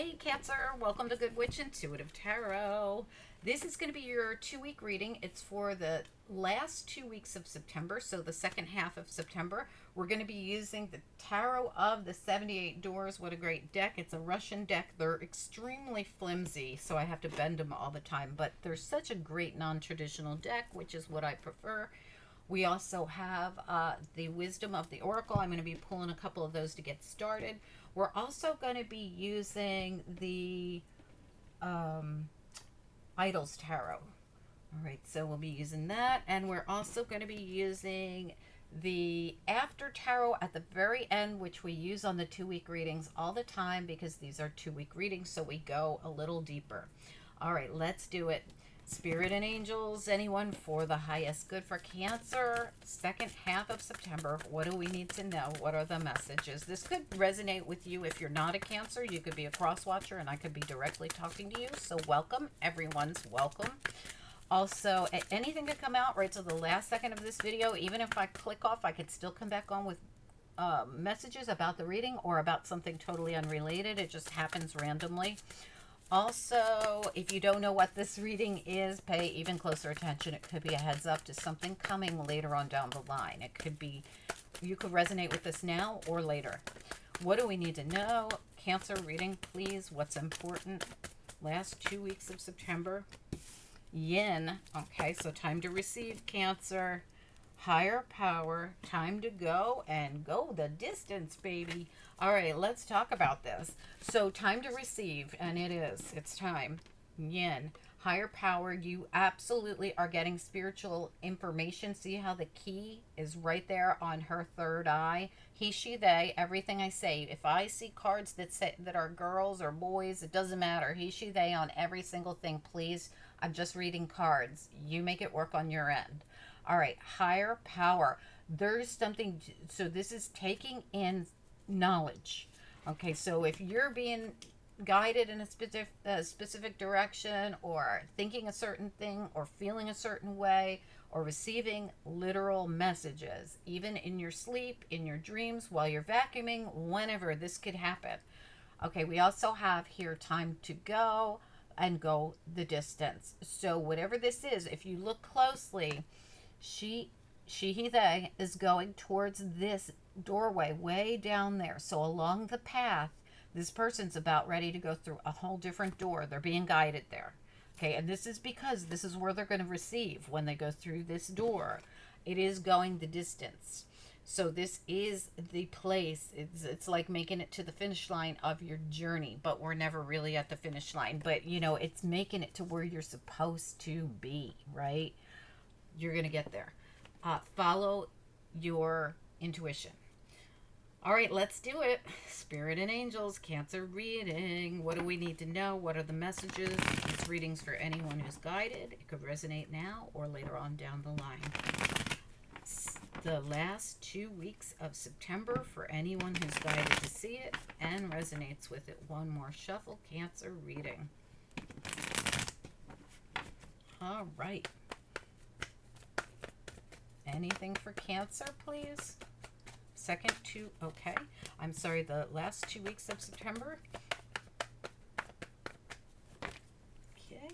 Hey Cancer, welcome to Good Witch Intuitive Tarot. This is going to be your 2-week reading. It's for the last 2 weeks of September, so the second half of September. We're going to be using the Tarot of the 78 Doors. What a great deck. It's a Russian deck. They're extremely flimsy, so I have to bend them all the time, but they're such a great non-traditional deck, which is what I prefer. We also have the Wisdom of the Oracle. I'm going to be pulling a couple of those to get started. We're also going to be using the Idols Tarot. All right, so we'll be using that. And we're also going to be using the After Tarot at the very end, which we use on the 2-week readings all the time because these are 2-week readings, so we go a little deeper. All right, let's do it. Spirit and angels, anyone for the highest good for Cancer, second half of September. What do we need to know? What are the messages? This could resonate with you if you're not a Cancer. You could be a cross watcher and I could be directly talking to you. So welcome. Everyone's welcome. Also, anything could come out right to the last second of this video. Even if I click off, I could still come back on with messages about the reading or about something totally unrelated. It just happens randomly. Also, if you don't know what this reading is, pay even closer attention. It could be a heads up to something coming later on down the line. It could be, you could resonate with this now or later. What do we need to know? Cancer reading, please. What's important? Last 2 weeks of September. Yin. Okay, so time to receive, Cancer. Higher power. Time to go and go the distance, baby. All right, let's talk about this. So time to receive, and it is. It's time. Yin. Higher power. You absolutely are getting spiritual information. See how the key is right there on her third eye? He, she, they, everything I say. If I see cards that say that are girls or boys, it doesn't matter. He, she, they on every single thing, please. I'm just reading cards. You make it work on your end. All right, higher power. There's something, so this is taking in knowledge. Okay, so if you're being guided in a specific direction or thinking a certain thing or feeling a certain way or receiving literal messages, even in your sleep, in your dreams, while you're vacuuming, whenever this could happen. Okay, we also have here time to go and go the distance. So whatever this is, if you look closely, he, they is going towards this doorway way down there. So along the path, this person's about ready to go through a whole different door. They're being guided there. Okay, and this is because this is where they're going to receive when they go through this door. It is going the distance. So this is the place. It's like making it to the finish line of your journey, but we're never really at the finish line. But, you know, it's making it to where you're supposed to be, right? You're going to get there. Follow your intuition. All right, let's do it. Spirit and angels, Cancer reading. What do we need to know? What are the messages? This reading's for anyone who's guided. It could resonate now or later on down the line. The last 2 weeks of September for anyone who's guided to see it and resonates with it. One more shuffle, Cancer reading. All right. Anything for Cancer, please? Second two, okay. I'm sorry, the last 2 weeks of September. Okay.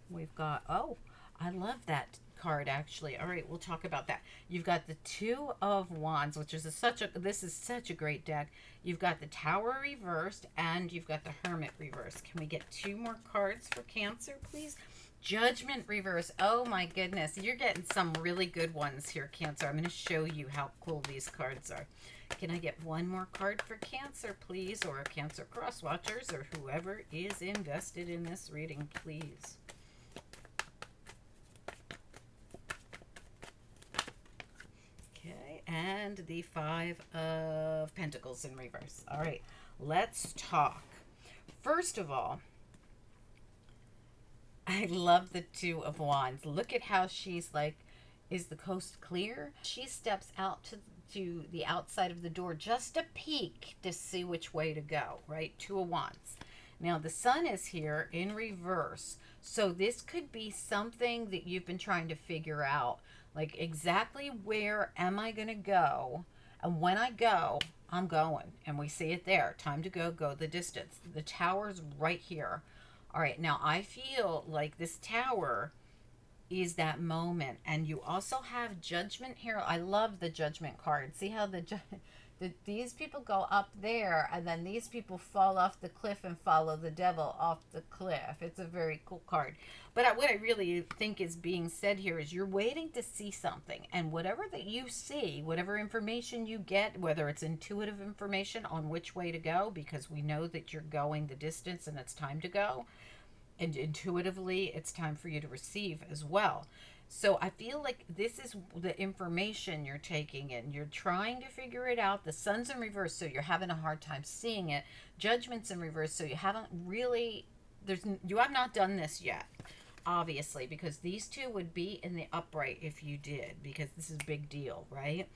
We've got, oh, I love that card actually. All right, we'll talk about that. You've got the Two of Wands, which is this is such a great deck. You've got the Tower reversed and you've got the Hermit reversed. Can we get 2 more cards for Cancer, please? Judgment reverse. Oh my goodness, you're getting some really good ones here, Cancer. I'm going to show you how cool these cards are. Can I get 1 more card for Cancer, please? Or Cancer cross watchers or whoever is invested in this reading, please. Okay, and the Five of Pentacles in reverse. All right, let's talk. First of all, I love the Two of Wands. Look at how she's like, is the coast clear? She steps out to the outside of the door just to peek to see which way to go, right? Two of Wands. Now the Sun is here in reverse. So this could be something that you've been trying to figure out. Like exactly where am I going to go? And when I go, I'm going. And we see it there. Time to go, go the distance. The tower's right here. All right, now I feel like this tower is that moment. And you also have judgment here. I love the judgment card. See how these people go up there, and then these people fall off the cliff and follow the devil off the cliff. It's a very cool card. But what I really think is being said here is you're waiting to see something, and whatever that you see, whatever information you get, whether it's intuitive information on which way to go, because we know that you're going the distance and it's time to go, and intuitively it's time for you to receive as well. So I feel like this is the information you're taking in. You're trying to figure it out. The sun's in reverse, so you're having a hard time seeing it. Judgment's in reverse, so you haven't really, you have not done this yet, obviously, because these two would be in the upright if you did, because this is a big deal, right?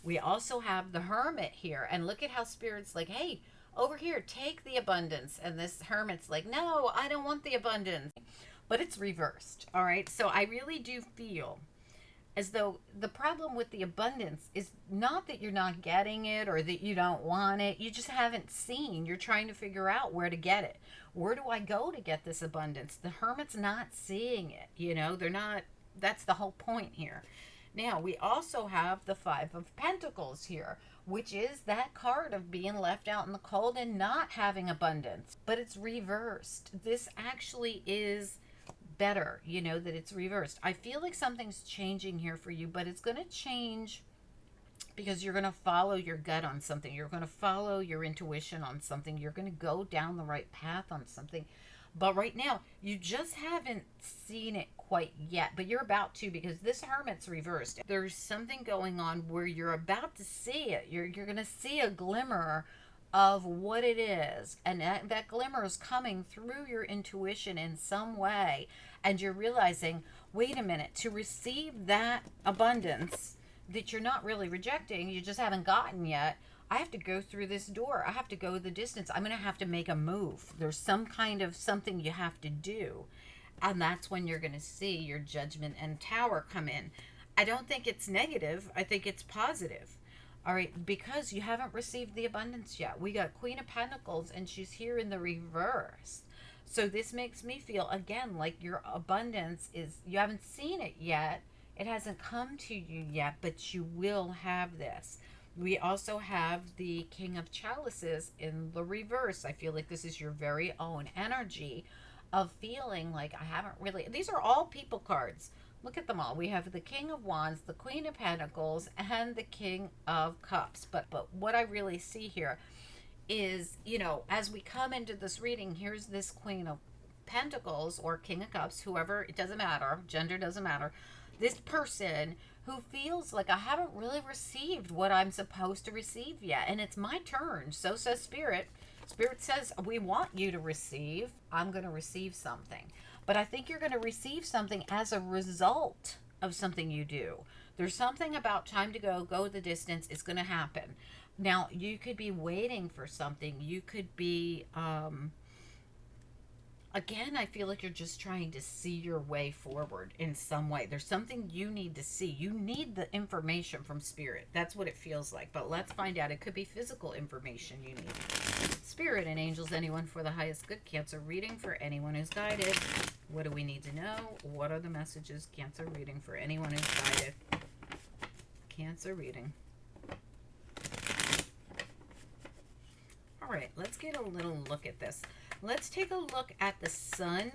We also have the Hermit here, and look at how Spirit's like, hey, over here, take the abundance. And this Hermit's like, no, I don't want the abundance. But it's reversed. All right. So I really do feel as though the problem with the abundance is not that you're not getting it or that you don't want it. You just haven't seen. You're trying to figure out where to get it. Where do I go to get this abundance? The Hermit's not seeing it. You know, they're not. That's the whole point here. Now, we also have the Five of Pentacles here, which is that card of being left out in the cold and not having abundance. But it's reversed. This actually is better, you know, that it's reversed. I feel like something's changing here for you, but it's going to change because you're going to follow your gut on something. You're going to follow your intuition on something. You're going to go down the right path on something. But right now, you just haven't seen it quite yet. But you're about to, because this Hermit's reversed. There's something going on where you're about to see it. You're going to see a glimmer of what it is. And that glimmer is coming through your intuition in some way. And you're realizing, wait a minute, to receive that abundance that you're not really rejecting, you just haven't gotten yet, I have to go through this door. I have to go the distance. I'm going to have to make a move. There's some kind of something you have to do. And that's when you're going to see your Judgment and Tower come in. I don't think it's negative. I think it's positive. All right, because you haven't received the abundance yet. We got Queen of Pentacles, and she's here in the reverse. So this makes me feel, again, like your abundance is, you haven't seen it yet. It hasn't come to you yet, but you will have this. We also have the King of Chalices in the reverse. I feel like this is your very own energy of feeling like I haven't really, these are all people cards. Look at them all. We have the King of Wands, the Queen of Pentacles, and the King of Cups. But what I really see here is, you know, as we come into this reading, here's this Queen of Pentacles or King of Cups, whoever, it doesn't matter, gender doesn't matter. This person who feels like I haven't really received what I'm supposed to receive yet. And it's my turn. So says Spirit. Spirit says, we want you to receive. I'm going to receive something. But I think you're going to receive something as a result of something you do. There's something about time to go, go the distance. It's going to happen. Now, you could be waiting for something. You could be, again, I feel like you're just trying to see your way forward in some way. There's something you need to see. You need the information from Spirit. That's what it feels like. But let's find out. It could be physical information you need. Spirit and angels, anyone for the highest good. Cancer reading for anyone who's guided. What do we need to know? What are the messages? Cancer reading for anyone who's guided. Cancer reading. All right, let's get a little look at this. Let's take a look at the Sun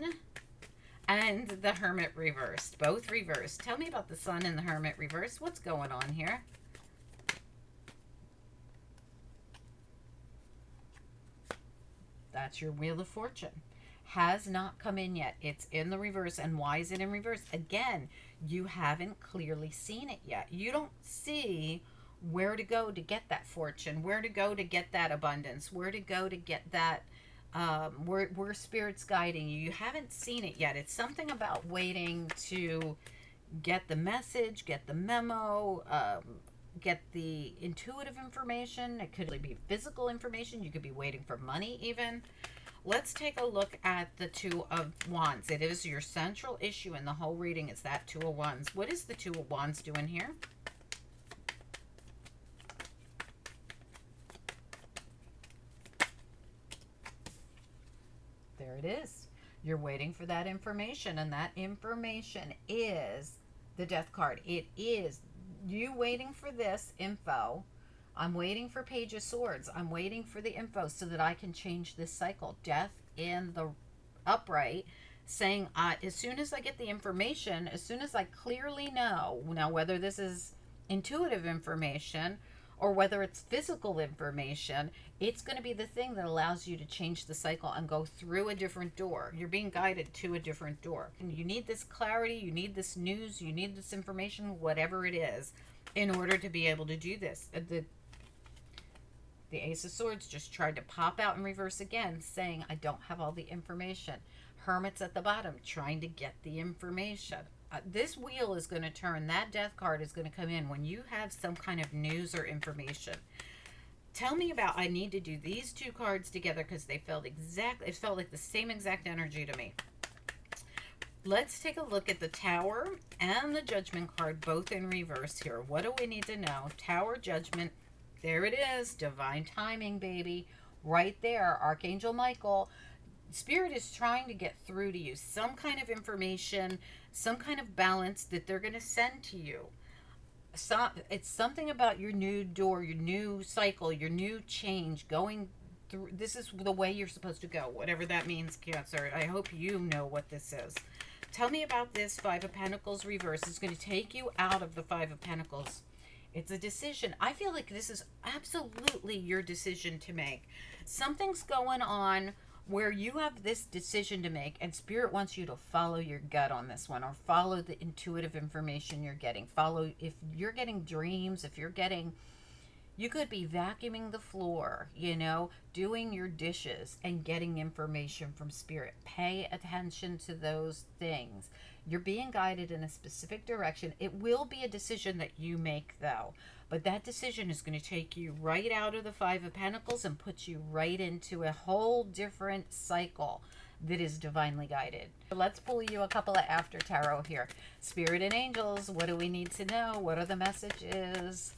and the Hermit reversed. Both reversed. Tell me about the Sun and the Hermit reversed. What's going on here? That's your Wheel of Fortune. Has not come in yet. It's in the reverse. And why is it in reverse? Again, you haven't clearly seen it yet. You don't see where to go to get that fortune, where to go to get that abundance, where to go to get that, where Spirit's guiding you. You haven't seen it yet. It's something about waiting to get the message, get the memo, get the intuitive information. It could be physical information. You could be waiting for money even. Let's take a look at the Two of Wands. It is your central issue in the whole reading. It's that Two of Wands. What is the Two of Wands doing here? There it is. You're waiting for that information, and that information is the death card. It is you waiting for this info. I'm waiting for Page of Swords. I'm waiting for the info so that I can change this cycle. Death in the upright, saying as soon as I get the information, as soon as I clearly know, now whether this is intuitive information or whether it's physical information, it's going to be the thing that allows you to change the cycle and go through a different door. You're being guided to a different door. And you need this clarity, you need this news, you need this information, whatever it is, in order to be able to do this. The Ace of Swords just tried to pop out in reverse again, saying, I don't have all the information. Hermit's at the bottom, trying to get the information. This wheel is going to turn. That death card is going to come in when you have some kind of news or information. Tell me about, I need to do these two cards together because they felt exactly, it felt like the same exact energy to me. Let's take a look at the Tower and the Judgment card, both in reverse here. What do we need to know? Tower, Judgment. There it is. Divine timing, baby. Right there. Archangel Michael. Spirit is trying to get through to you. Some kind of information, some kind of balance that they're going to send to you. So, it's something about your new door, your new cycle, your new change going through. This is the way you're supposed to go. Whatever that means, Cancer. I hope you know what this is. Tell me about this Five of Pentacles reverse. It's going to take you out of the Five of Pentacles. It's a decision. I feel like this is absolutely your decision to make. Something's going on where you have this decision to make, and Spirit wants you to follow your gut on this one, or follow the intuitive information you're getting. Follow, if you're getting dreams, if you're getting, you could be vacuuming the floor, you know, doing your dishes and getting information from Spirit. Pay attention to those things. You're being guided in a specific direction. It will be a decision that you make, though. But that decision is going to take you right out of the Five of Pentacles and put you right into a whole different cycle that is divinely guided. Let's pull you a couple of after tarot here. Spirit and angels, what do we need to know? What are the messages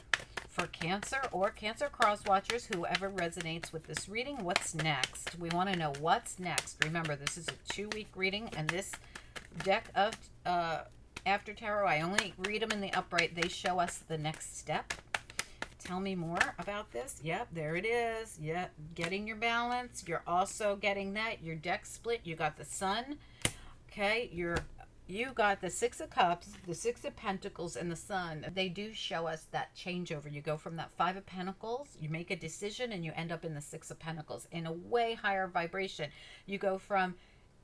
for Cancer or Cancer cross watchers, whoever resonates with this reading? What's next? We want to know what's next. Remember, this is a 2-week reading, and this deck of after tarot, I only read them in the upright. They show us the next step. Tell me more about this. Yep, there it is. Yep, getting your balance. You're also getting that. Your deck split. You got the Sun. Okay, you got the Six of Cups, the Six of Pentacles, and the Sun. They do show us that changeover. You go from that Five of Pentacles, you make a decision, and you end up in the Six of Pentacles in a way higher vibration. You go from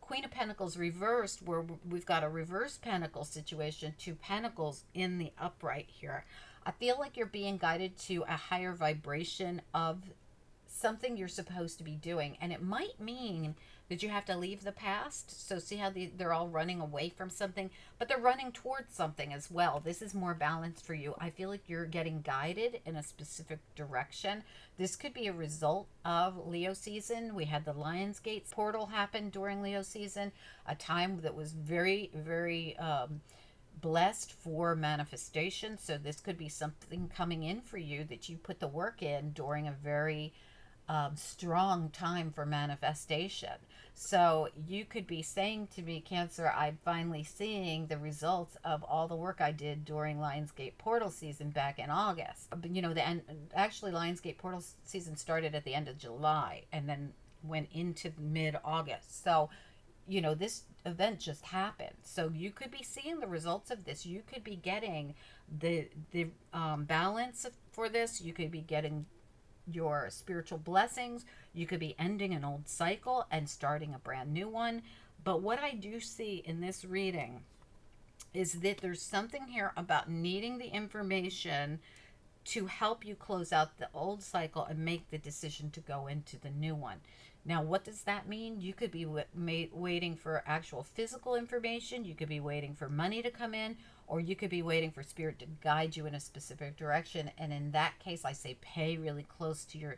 Queen of Pentacles reversed, where we've got a reverse Pentacle situation, to Pentacles in the upright here. I feel like you're being guided to a higher vibration of something you're supposed to be doing. And it might mean that you have to leave the past. So see how they're all running away from something, but they're running towards something as well. This is more balanced for you. I feel like you're getting guided in a specific direction. This could be a result of Leo season. We had the Lionsgate portal happen during Leo season, a time that was very, very blessed for manifestation. So this could be something coming in for you that you put the work in during a very strong time for manifestation. So you could be saying to me, Cancer, I'm finally seeing the results of all the work I did during Lionsgate portal season back in August. But, you know, actually Lionsgate portal season started at the end of July and then went into mid-August. So, you know, this event just happened. So you could be seeing the results of this. You could be getting the balance for this. You could be getting your spiritual blessings. You could be ending an old cycle and starting a brand new one. But what I do see in this reading is that there's something here about needing the information to help you close out the old cycle and make the decision to go into the new one. Now, what does that mean? You could be waiting for actual physical information. You could be waiting for money to come in, or you could be waiting for Spirit to guide you in a specific direction. And in that case, I say pay really close to your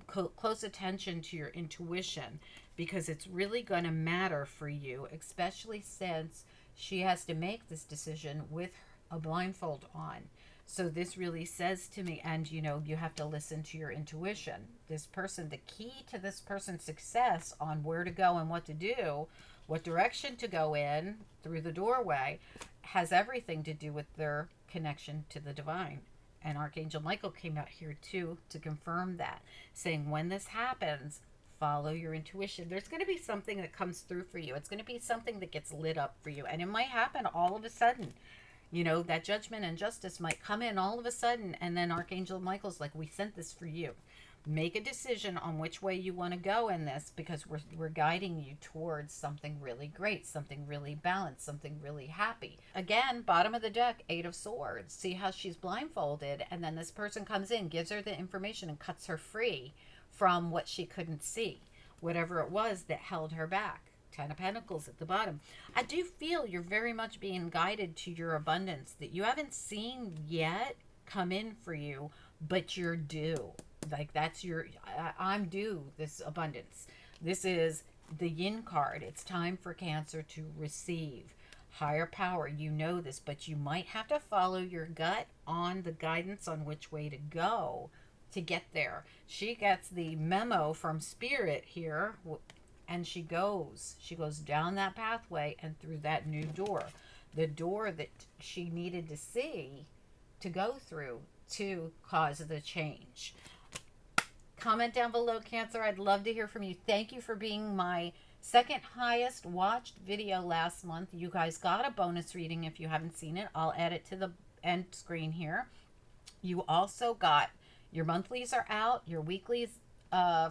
close attention to your intuition, because it's really going to matter for you, especially since she has to make this decision with a blindfold on. So this really says to me, and you know, you have to listen to your intuition. This person, the key to this person's success on where to go and what to do, what direction to go in through the doorway, has everything to do with their connection to the divine. And Archangel Michael came out here too to confirm that, saying when this happens, follow your intuition. There's going to be something that comes through for you. It's going to be something that gets lit up for you. And it might happen all of a sudden. You know, that judgment and justice might come in all of a sudden. And then Archangel Michael's like, we sent this for you. Make a decision on which way you want to go in this, because we're guiding you towards something really great, something really balanced, something really happy. Again, bottom of the deck, 8 of Swords. See how she's blindfolded, and then this person comes in, gives her the information, and cuts her free from what she couldn't see, whatever it was that held her back. 10 of Pentacles at the bottom. I do feel you're very much being guided to your abundance that you haven't seen yet come in for you, but you're due. Like that's your, I'm due this abundance. This is the Yin card. It's time for Cancer to receive. Higher power, you know this, but you might have to follow your gut on the guidance on which way to go to get there. She gets the memo from Spirit here, and she goes down that pathway and through that new door, the door that she needed to see to go through to cause the change. Comment down below, Cancer. I'd love to hear from you. Thank you for being my second highest watched video last month. You guys got a bonus reading if you haven't seen it. I'll add it to the end screen here. You also got your monthlies are out. Your weeklies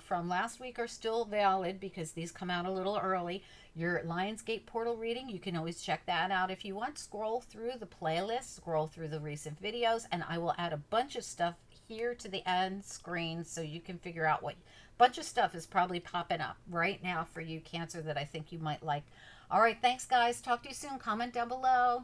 from last week are still valid because these come out a little early. Your Lionsgate portal reading, you can always check that out if you want. Scroll through the playlist, scroll through the recent videos, and I will add a bunch of stuff here to the end screen so you can figure out what bunch of stuff is probably popping up right now for you, Cancer, that I think you might like. All right, thanks, guys. Talk to you soon. Comment down below.